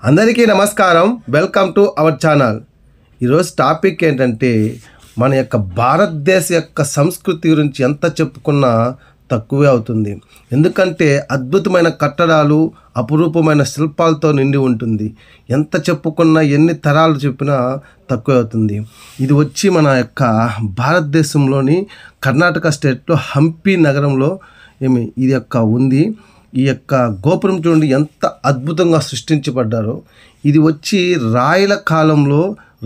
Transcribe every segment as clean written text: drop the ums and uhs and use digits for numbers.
అందరికీ నమస్కారం. Welcome to our channel. ఈరోజు టాపిక్ ఏంటంటే మన యొక్క భారతదేశ యొక్క సంస్కృతి గురించి ఎంత చెప్పుకున్నా తక్కువే అవుతుంది. ఎందుకంటే అద్భుతమైన కట్టడాలు, అపురూపమైన శిల్పాలతో నిండి ఉంటుంది. ఎంత చెప్పుకున్నా, ఎన్ని తరాలు చెప్పినా తక్కువే అవుతుంది. ఇది వచ్చి మన యొక్క భారతదేశంలోని కర్ణాటక స్టేట్లో హంపి నగరంలో ఇది యొక్క ఉంది. ఈ యొక్క గోపురం చూడండి ఎంత అద్భుతంగా సృష్టించబడ్డారో. ఇది వచ్చి రాయల కాలంలో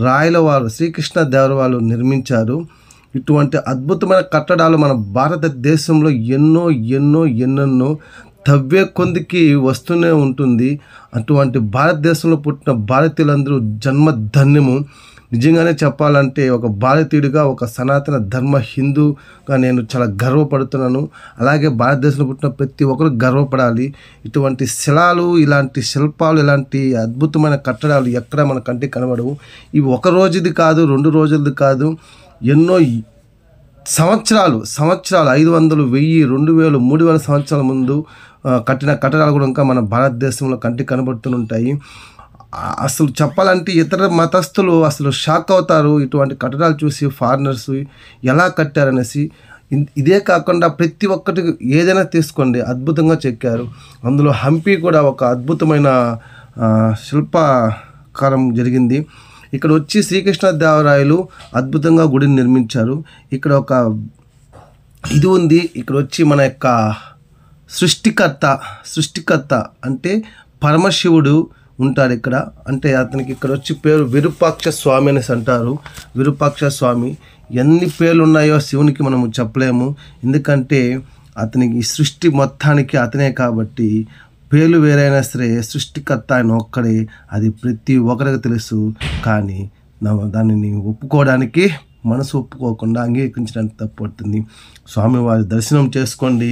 రాయలవారు శ్రీకృష్ణదేవరాయలు నిర్మించారు. ఇటువంటి అద్భుతమైన కట్టడాలు మన భారతదేశంలో ఎన్నెన్నో తవ్వే కొందికి వస్తూనే ఉంటుంది. అటువంటి భారతదేశంలో పుట్టిన భారతీయులందరూ జన్మధన్యము. నిజంగానే చెప్పాలంటే ఒక భారతీయుడిగా, ఒక సనాతన ధర్మ హిందూగా నేను చాలా గర్వపడుతున్నాను. అలాగే భారతదేశంలో పుట్టిన ప్రతి ఒక్కరు గర్వపడాలి. ఇటువంటి శిలాలు, ఇలాంటి శిల్పాలు, ఇలాంటి అద్భుతమైన కట్టడాలు ఎక్కడ మన కంటికి కనబడవు. ఇవి ఒక రోజుది కాదు, 2 రోజులది కాదు, ఎన్నో సంవత్సరాలు 500, 1000, 2000, 3000 సంవత్సరాల ముందు కట్టిన కట్టడాలు కూడా ఇంకా మన భారతదేశంలో కంటికి కనబడుతుంటాయి. అసలు చెప్పాలంటే ఇతర మతస్థులు అసలు షాక్ అవుతారు ఇటువంటి కట్టడాలు చూసి. ఫారినర్స్ ఎలా కట్టారనేసి. ఇదే కాకుండా ప్రతి ఒక్కటి ఏదైనా తీసుకోండి అద్భుతంగా చెక్కారు. అందులో హంపి కూడా ఒక అద్భుతమైన శిల్పకారం జరిగింది. ఇక్కడ వచ్చి శ్రీకృష్ణదేవరాయలు అద్భుతంగా గుడిని నిర్మించారు. ఇక్కడ ఒక ఇది ఉంది. ఇక్కడ వచ్చి మన యొక్క సృష్టికర్త అంటే పరమశివుడు ఉంటాడు ఇక్కడ. అంటే అతనికి ఇక్కడ వచ్చి పేరు విరూపాక్ష స్వామి అనేసి అంటారు. విరూపాక్ష స్వామి ఎన్ని పేర్లు ఉన్నాయో శివునికి మనము చెప్పలేము. ఎందుకంటే అతనికి సృష్టి మొత్తానికి అతనే కాబట్టి. పేర్లు వేరైనా సరే సృష్టికర్త ఆయన ఒక్కడే. అది ప్రతి ఒక్కరికి తెలుసు. కానీ దానిని ఒప్పుకోవడానికి మనసు ఒప్పుకోకుండా అంగీకరించడానికి తప్పవుతుంది. స్వామివారి దర్శనం చేసుకోండి.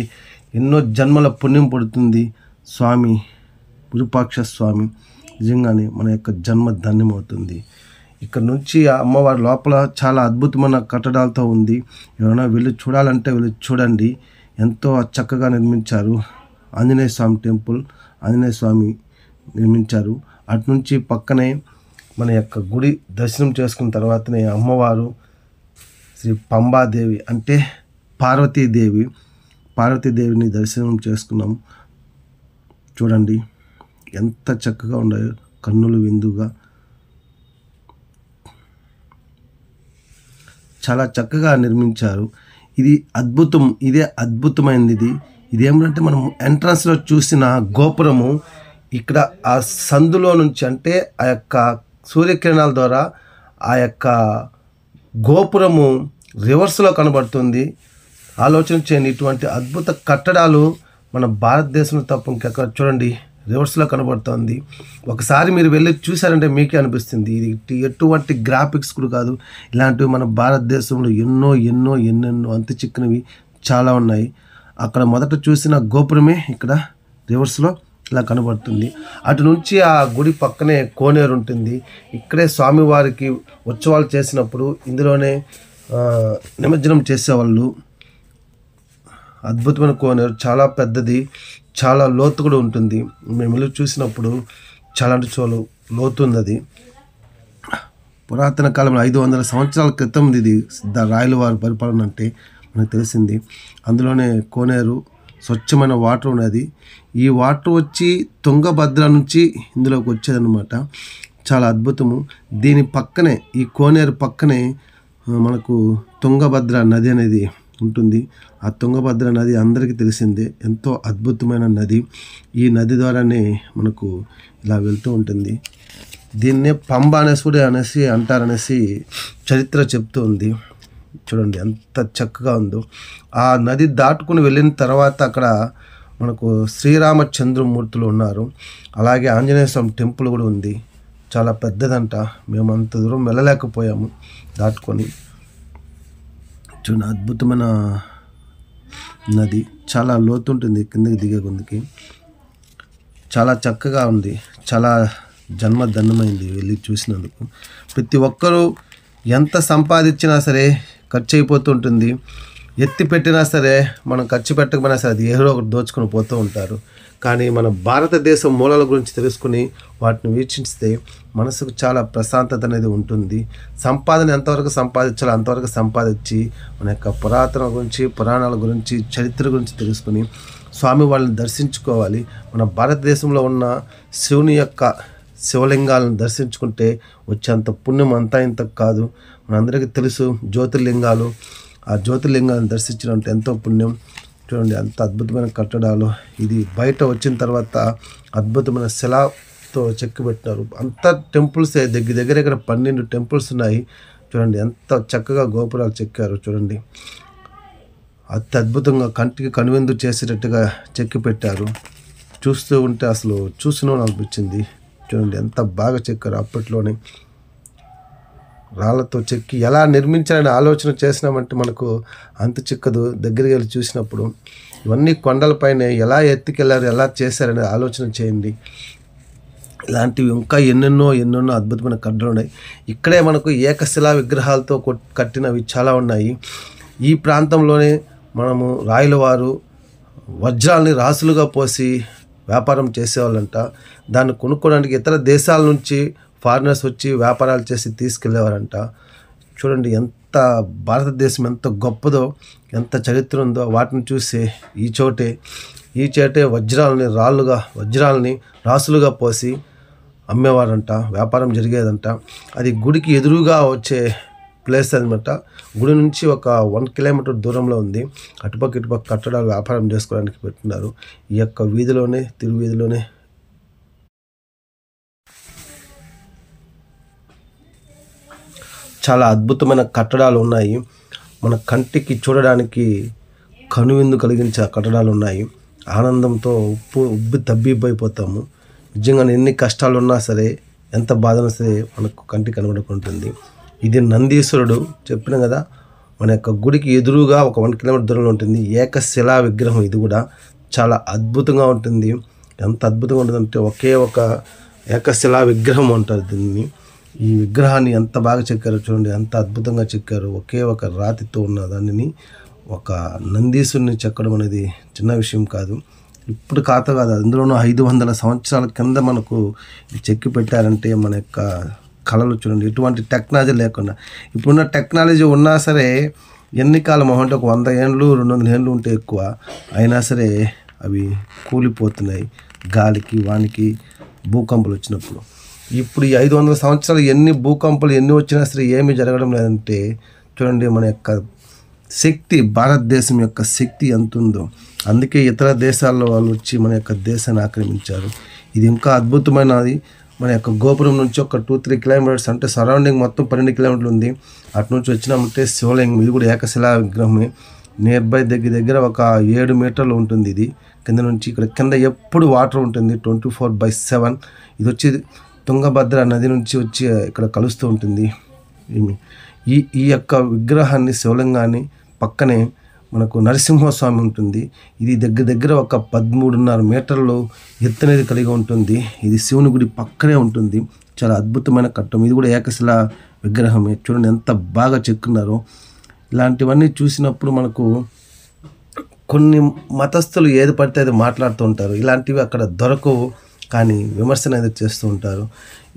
ఎన్నో జన్మల పుణ్యం పడుతుంది. స్వామి విరూపాక్ష స్వామి నిజంగానే మన యొక్క జన్మ ధన్యమవుతుంది. ఇక్కడ నుంచి ఆ అమ్మవారి లోపల చాలా అద్భుతమైన కట్టడాలతో ఉంది. ఎవరైనా వెళ్ళి చూడాలంటే వెళ్ళి చూడండి. ఎంతో చక్కగా నిర్మించారు. ఆంజనేయ స్వామి టెంపుల్, ఆంజనేయ స్వామి నిర్మించారు. అటు నుంచి పక్కనే మన యొక్క గుడి దర్శనం చేసుకున్న తర్వాతనే అమ్మవారు శ్రీ పంబాదేవి అంటే పార్వతీదేవిని దర్శనం చేసుకున్నాం. చూడండి ఎంత చక్కగా ఉన్నాయో, కన్నులు విందుగా చాలా చక్కగా నిర్మించారు. ఇది అద్భుతం. ఇదే అద్భుతమైనది. ఇదేమిటంటే మనం ఎంట్రన్స్లో చూసిన గోపురము ఇక్కడ ఆ సందులో నుంచి, అంటే ఆ యొక్క సూర్యకిరణాల ద్వారా ఆ యొక్క గోపురము రివర్స్లో కనబడుతుంది. ఆలోచన చేయండి. ఇటువంటి అద్భుత కట్టడాలు మన భారతదేశంలో తప్ప ఇంకెక్కడ చూడండి రివర్స్లో కనబడుతుంది. ఒకసారి మీరు వెళ్ళి చూసారంటే మీకే అనిపిస్తుంది. ఇది ఎటువంటి గ్రాఫిక్స్ కూడా కాదు. ఇలాంటివి మన భారతదేశంలో ఎన్నెన్నో అంత చిక్కనివి చాలా ఉన్నాయి. అక్కడ మొదట చూసిన గోపురమే ఇక్కడ రివర్స్లో ఇలా కనబడుతుంది. అటు నుంచి ఆ గుడి పక్కనే కోనేరు ఉంటుంది. ఇక్కడే స్వామివారికి ఉత్సవాలు చేసినప్పుడు ఇందులోనే నిమజ్జనం చేసేవాళ్ళు. అద్భుతమైన కోనేరు, చాలా పెద్దది, చాలా లోతు కూడా ఉంటుంది. మేము వెళ్ళి చూసినప్పుడు చాలా లోతు ఉంది. అది పురాతన కాలంలో 500 సంవత్సరాల క్రితం ఇది రాయల వారి పరిపాలన అంటే మనకు తెలిసింది. అందులోనే కోనేరు, స్వచ్ఛమైన వాటర్ ఉన్నది. ఈ వాటర్ వచ్చి తుంగభద్ర నుంచి ఇందులోకి వచ్చేదన్నమాట. చాలా అద్భుతము. దీని పక్కనే, ఈ కోనేరు పక్కనే మనకు తుంగభద్ర నది అనేది ఉంటుంది. ఆ తుంగభద్ర నది అందరికీ తెలిసిందే, ఎంతో అద్భుతమైన నది. ఈ నది ద్వారానే మనకు ఇలా వెళ్తూ ఉంటుంది. దీన్నే పంబ అనేసి అంటారనేసి చరిత్ర చెప్తూ ఉంది. చూడండి ఎంత చక్కగా ఉందో. ఆ నది దాటుకుని వెళ్ళిన తర్వాత అక్కడ మనకు శ్రీరామచంద్రమూర్తులు ఉన్నారు. అలాగే ఆంజనేయ స్వామి టెంపుల్ కూడా ఉంది. చాలా పెద్దదంట. మేము అంత దూరం వెళ్ళలేకపోయాము దాటుకొని. చూడండి అద్భుతమైన నది, చాలా లోతుంటుంది కిందకి దిగే కొందికి. చాలా చక్కగా ఉంది. చాలా జన్మధన్యమైంది వెళ్ళి చూసినందుకు. ప్రతి ఒక్కరూ ఎంత సంపాదించినా సరే ఖర్చు అయిపోతుంటుంది. ఎత్తి పెట్టినా సరే మనం ఖర్చు పెట్టకపోయినా సరే అది ఏదో ఒకటి దోచుకొని పోతూ ఉంటారు. కానీ మన భారతదేశం మూలాల గురించి తెలుసుకుని వాటిని వీక్షిస్తే మనసుకు చాలా ప్రశాంతత అనేది ఉంటుంది. సంపాదన ఎంతవరకు సంపాదించాలో అంతవరకు సంపాదించి మన యొక్క పురాతన గురించి, పురాణాల గురించి, చరిత్ర గురించి తెలుసుకుని స్వామి వాళ్ళని దర్శించుకోవాలి. మన భారతదేశంలో ఉన్న శివుని యొక్క శివలింగాలను దర్శించుకుంటే వచ్చేంత పుణ్యం అంతా ఇంత కాదు. మనందరికీ తెలుసు జ్యోతిర్లింగాలు. ఆ జ్యోతిర్లింగాలను దర్శించినంటే ఎంతో పుణ్యం. చూడండి అంత అద్భుతమైన కట్టడాలు. ఇది బయట వచ్చిన తర్వాత అద్భుతమైన శిలతో చెక్కి పెట్టినారు. అంత టెంపుల్సే దగ్గర 12 టెంపుల్స్ ఉన్నాయి. చూడండి ఎంత చక్కగా గోపురాలు చెక్కారు. చూడండి అద్భుతంగా కంటికి కనువిందు చేసేటట్టుగా చెక్కి పెట్టారు. చూస్తూ ఉంటే అసలు చూసిన అనిపించింది. చూడండి ఎంత బాగా చెక్కారు. అప్పట్లోనే రాళ్ళతో చెక్కి ఎలా నిర్మించాలని ఆలోచన చేసినామంటే మనకు అంత చిక్కదు. దగ్గరికి వెళ్ళి చూసినప్పుడు ఇవన్నీ కొండలపైనే ఎలా ఎత్తుకెళ్ళారు, ఎలా చేశారనే ఆలోచన చేయండి. ఇలాంటివి ఇంకా ఎన్నెన్నో అద్భుతమైన కట్టడాలు ఉన్నాయి. ఇక్కడే మనకు ఏకశిలా విగ్రహాలతో కట్టినవి చాలా ఉన్నాయి. ఈ ప్రాంతంలోనే మనము రాయల వారు వజ్రాలని రాసులుగా పోసి వ్యాపారం చేసేవాళ్ళంట. దాన్ని కొనుక్కోవడానికి ఇతర దేశాల నుంచి ఫారినర్స్ వచ్చి వ్యాపారాలు చేసి తీసుకెళ్ళేవారంట. చూడండి ఎంత భారతదేశం ఎంత గొప్పదో, ఎంత చరిత్ర ఉందో. వాటిని చూసి ఈ చోటే వజ్రాలని రాసులుగా పోసి అమ్మేవారంట. వ్యాపారం జరిగేదంట. అది గుడికి ఎదురుగా వచ్చే ప్లేస్ అనమాట. గుడి నుంచి ఒక 1 కిలోమీటర్ దూరంలో ఉంది. అటుపక్క ఇటుపక్క కట్టడాలు వ్యాపారం చేసుకోవడానికి పెట్టున్నారు. ఈ యొక్క వీధిలోనే, తిరువీధిలోనే చాలా అద్భుతమైన కట్టడాలు ఉన్నాయి. మన కంటికి చూడడానికి కనువిందు కలిగించే కట్టడాలు ఉన్నాయి. ఆనందంతో ఉబ్బి తబ్బిబ్బైపోతాము. నిజంగా ఎన్ని కష్టాలు ఉన్నా సరే, ఎంత బాధనా సరే మనకు కంటికి కనబడుకుంటుంది. ఇది నందీశ్వరుడు చెప్పిన కదా, మన యొక్క గుడికి ఎదురుగా ఒక 1 కిలోమీటర్ దూరంలో ఉంటుంది. ఏకశిలా విగ్రహం. ఇది కూడా చాలా అద్భుతంగా ఉంటుంది. ఎంత అద్భుతంగా ఉంటుందంటే ఒకే ఒక ఏకశిలా విగ్రహం అంటారు దీన్ని. ఈ విగ్రహాన్ని ఎంత బాగా చెక్కారో చూడండి, ఎంత అద్భుతంగా చెక్కారు. ఒకే ఒక రాతితో ఉన్న దానిని ఒక నందీశ్వరుని చెక్కడం అనేది చిన్న విషయం కాదు. ఇప్పుడు కాదు, అందులోనూ 500 సంవత్సరాల కింద మనకు చెక్కి పెట్టారంటే మన యొక్క కళలు చూడండి. ఎటువంటి టెక్నాలజీ లేకుండా. ఇప్పుడున్న టెక్నాలజీ ఉన్నా సరే ఎన్ని కాలం అంటే ఒక 100 ఏళ్ళు 200 ఏళ్ళు ఉంటే ఎక్కువ అయినా సరే అవి కూలిపోతున్నాయి గాలికి, వానికి, భూకంపాలు వచ్చినప్పుడు. ఇప్పుడు ఈ 500 సంవత్సరాలు ఎన్ని భూకంపాలు ఎన్ని వచ్చినా సరే ఏమీ జరగడం లేదంటే చూడండి మన యొక్క శక్తి, భారతదేశం యొక్క శక్తి ఎంత ఉందో. అందుకే ఇతర దేశాల్లో వాళ్ళు వచ్చి మన యొక్క దేశాన్ని ఆక్రమించారు. ఇది ఇంకా అద్భుతమైనది. మన యొక్క గోపురం నుంచి ఒక 2-3 కిలోమీటర్స్ అంటే సరౌండింగ్ మొత్తం 12 కిలోమీటర్లు ఉంది. అటు నుంచి వచ్చినామంటే శివలింగం. ఇది కూడా ఏకశిలా విగ్రహమే. నియర్ బై దగ్గర ఒక 7 మీటర్లు ఉంటుంది. ఇది కింద నుంచి కింద ఎప్పుడు వాటర్ ఉంటుంది 24/7. ఇది వచ్చి తుంగభద్ర నది నుంచి వచ్చి ఇక్కడ కలుస్తూ ఉంటుంది. ఈ యొక్క విగ్రహాన్ని, శివలింగాన్ని పక్కనే మనకు నరసింహస్వామి ఉంటుంది. ఇది దగ్గర ఒక 13.5 మీటర్లు ఎత్తనేది కలిగి ఉంటుంది. ఇది శివుని గుడి పక్కనే ఉంటుంది. చాలా అద్భుతమైన కట్టం. ఇది కూడా ఏకశిలా విగ్రహమే. చూడండి ఎంత బాగా చెక్కున్నారో. ఇలాంటివన్నీ చూసినప్పుడు మనకు కొన్ని మతస్థులు ఏది పడితే అది మాట్లాడుతూ ఉంటారు. ఇలాంటివి అక్కడ దొరకవు, కానీ విమర్శన అనేది చేస్తూ ఉంటారు.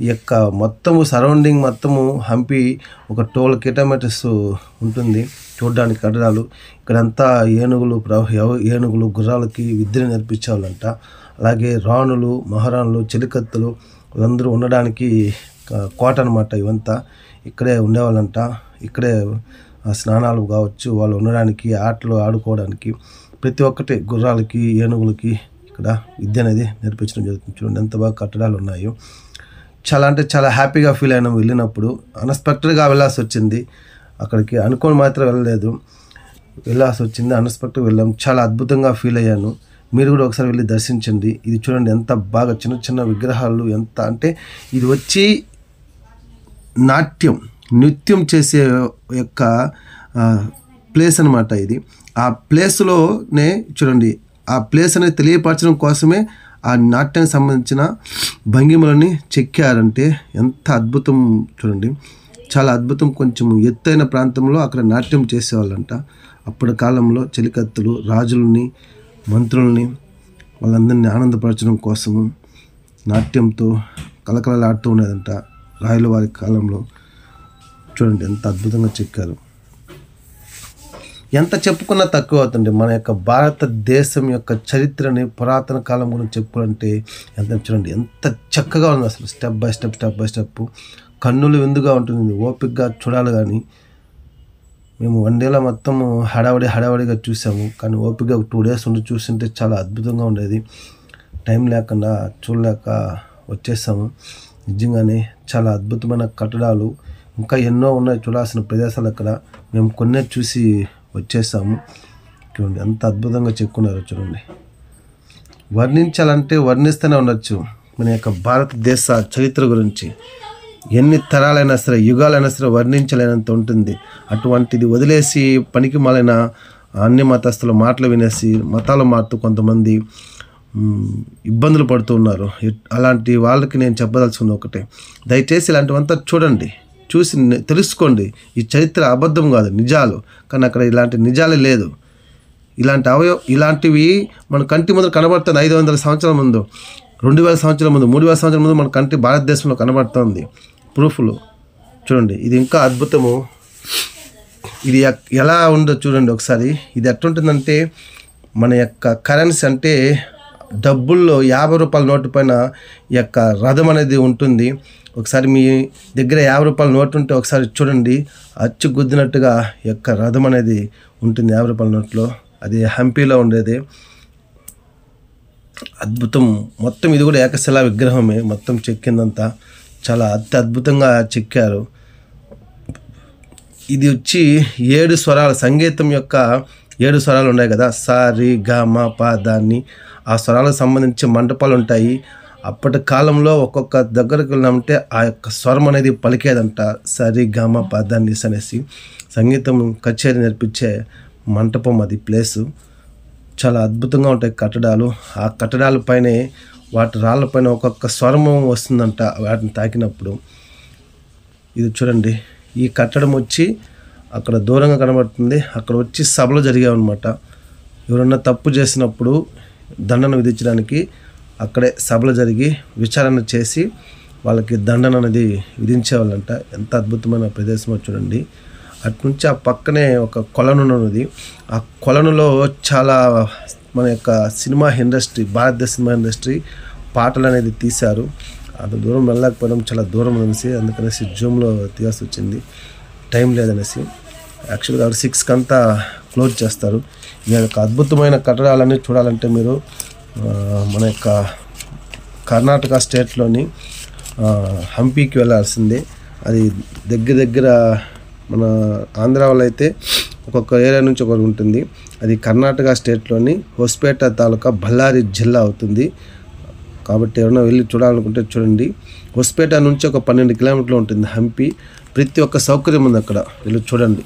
ఈ యొక్క మొత్తము సరౌండింగ్ మొత్తము హంపి ఒక 12 కిలోమీటర్స్ ఉంటుంది చూడడానికి కట్టడాలు. ఇక్కడంతా ఏనుగులు గుర్రాలకి విద్యను నేర్పించేవాళ్ళంట. అలాగే రాణులు, మహారాణులు, చెలికత్తులు వాళ్ళందరూ ఉండడానికి కోట అనమాట. ఇవంతా ఇక్కడే ఉండేవాళ్ళంట. ఇక్కడే స్నానాలు కావచ్చు, వాళ్ళు ఉండడానికి, ఆటలు ఆడుకోవడానికి, ప్రతి ఒక్కటి గుర్రాలకి, ఏనుగులకి ఇక్కడ విద్య అనేది నేర్పించడం జరుగుతుంది. చూడండి ఎంత బాగా కట్టడాలు ఉన్నాయో. చాలా అంటే చాలా హ్యాపీగా ఫీల్ అయినాం వెళ్ళినప్పుడు. అన్ఎక్స్పెక్టెడ్గా వెళ్ళాల్సి వచ్చింది అక్కడికి. అనుకోని మాత్రం వెళ్ళాల్సి వచ్చింది. అన్ఎక్స్పెక్టెడ్గా వెళ్ళాం. చాలా అద్భుతంగా ఫీల్ అయ్యాను. మీరు కూడా ఒకసారి వెళ్ళి దర్శించండి. ఇది చూడండి ఎంత బాగా చిన్న విగ్రహాలు. ఎంత అంటే ఇది వచ్చి నృత్యం చేసే యొక్క ప్లేస్ అనమాట ఇది. ఆ ప్లేస్లోనే చూడండి, ఆ ప్లేస్ అనేది తెలియపరచడం కోసమే ఆ నాట్యానికి సంబంధించిన భంగిమలని చెక్కారంటే ఎంత అద్భుతం చూడండి. చాలా అద్భుతం. కొంచెం ఎత్తైన ప్రాంతంలో అక్కడ నాట్యం చేసేవాళ్ళంట. అప్పటి కాలంలో చెలికత్తులు రాజులని, మంత్రుల్ని వాళ్ళందరినీ ఆనందపరచడం కోసము నాట్యంతో కలకలలాడుతూ ఉండేదంట రాయల వారి కాలంలో. చూడండి ఎంత అద్భుతంగా చెక్కారు. ఎంత చెప్పుకున్నా తక్కువ అవుతుంది. మన యొక్క భారతదేశం యొక్క చరిత్రని పురాతన కాలం గురించి చెప్పుకోవాలంటే ఎంత చూడండి ఎంత చక్కగా ఉంది అసలు. స్టెప్ బై స్టెప్ కన్నులు విందుగా ఉంటుంది. ఓపికగా చూడాలి. కానీ మేము 1 డేలో మొత్తం హడావడిగా చూసాము. కానీ ఓపికగా 2 డేస్ ఉండి చూస్తుంటే చాలా అద్భుతంగా ఉండేది. టైం లేకుండా చూడలేక వచ్చేసాము. నిజంగానే చాలా అద్భుతమైన కట్టడాలు ఇంకా ఎన్నో ఉన్నాయి చూడాల్సిన ప్రదేశాలు అక్కడ. మేము కొన్నే చూసి వచ్చేసాము. చూడండి ఎంత అద్భుతంగా చెక్కున్నారు. చూడండి వర్ణించాలంటే వర్ణిస్తూనే ఉండొచ్చు మన యొక్క భారతదేశ చరిత్ర గురించి. ఎన్ని తరాలైనా సరే యుగాలైనా సరే వర్ణించలేనంత ఉంటుంది. అటువంటిది వదిలేసి పనికి మాలిన అన్ని మతస్థుల మాటలు వినేసి మతాలు మారుతూ కొంతమంది ఇబ్బందులు పడుతూ ఉన్నారు. అలాంటి వాళ్ళకి నేను చెప్పదలుచుకుంది ఒకటే, దయచేసి ఇలాంటివంతా చూడండి, చూసి తెలుసుకోండి. ఈ చరిత్ర అబద్ధం కాదు, నిజాలు. కానీ అక్కడ ఇలాంటి నిజాలే లేదు. ఇలాంటివి మన కంటి ముందు కనబడుతుంది. 500 సంవత్సరాల ముందు, 2000 సంవత్సరాల ముందు, 3000 సంవత్సరాల ముందు మన కంటి భారతదేశంలో కనబడుతుంది ప్రూఫ్లు. చూడండి ఇది ఇంకా అద్భుతము. ఇది ఎలా ఉందో చూడండి ఒకసారి. ఇది ఎట్లుంటుందంటే మన యొక్క కరెన్సీ అంటే డబ్బుల్లో 50 రూపాయల నోటు పైన ఈ యొక్క రథం అనేది ఉంటుంది. ఒకసారి మీ దగ్గర 50 రూపాయల నోటు ఉంటే ఒకసారి చూడండి, అచ్చు గుద్దినట్టుగా ఈ యొక్క రథం అనేది ఉంటుంది 50 రూపాయల నోట్లో. అది హంపీలో ఉండేది. అద్భుతం. మొత్తం ఇది కూడా ఏకశిలా విగ్రహమే. మొత్తం చెక్కిందంతా చాలా అద్భుతంగా చెక్కారు. ఇది వచ్చి 7 స్వరాలు, సంగీతం యొక్క 7 స్వరాలు ఉన్నాయి కదా, స రి గ మ ప ద. ఆ స్వరాలకు సంబంధించి మంటపాలు ఉంటాయి. అప్పటి కాలంలో ఒక్కొక్క దగ్గరికి వెళ్ళామంటే ఆ యొక్క స్వరం అనేది పలికేదంట. సరి గ మ ప ద ని అనేసి సంగీతం కచేరీ నేర్పించే మంటపం అది ప్లేసు. చాలా అద్భుతంగా ఉంటాయి కట్టడాలు. ఆ కట్టడాల పైనే వాటి రాళ్ళపైన ఒక్కొక్క స్వరము వస్తుందంట వాటిని తాకినప్పుడు. ఇది చూడండి, ఈ కట్టడం వచ్చి అక్కడ దూరంగా కనబడుతుంది. అక్కడ వచ్చి సభలు జరిగాయన్నమాట. ఎవరన్నా తప్పు చేసినప్పుడు దండన విధించడానికి అక్కడే సభలు జరిగి విచారణ చేసి వాళ్ళకి దండన అనేది విధించేవాళ్ళంట. ఎంత అద్భుతమైన ప్రదేశమో చూడండి. అటు నుంచి ఆ పక్కనే ఒక కొలను ఉన్నది. ఆ కొలనులో చాలా మన యొక్క సినిమా ఇండస్ట్రీ, భారతదేశ సినిమా ఇండస్ట్రీ పాటలు అనేది తీశారు. అంత దూరం వెళ్ళకపోవడం చాలా దూరం అనేసి అందుకనేసి జూమ్లో తీయాల్సి వచ్చింది, టైం లేదనేసి. యాక్చువల్గా 6కి అంతా క్లోజ్ చేస్తారు. ఈ యొక్క అద్భుతమైన కట్టడాలన్నీ చూడాలంటే మీరు మన యొక్క కర్ణాటక స్టేట్లోని హంపీకి వెళ్ళాల్సిందే. అది దగ్గర మన ఆంధ్ర వాళ్ళు అయితే ఒక్కొక్క ఏరియా నుంచి ఒకటి ఉంటుంది. అది కర్ణాటక స్టేట్లోని హొస్పేట తాలూకా బళ్ళారి జిల్లా అవుతుంది. కాబట్టి ఎవరైనా వెళ్ళి చూడాలనుకుంటే చూడండి. హొస్పేట నుంచి ఒక 12 కిలోమీటర్లు ఉంటుంది హంపి. ప్రతి ఒక్క సౌకర్యం ఉంది అక్కడ, వెళ్ళి చూడండి.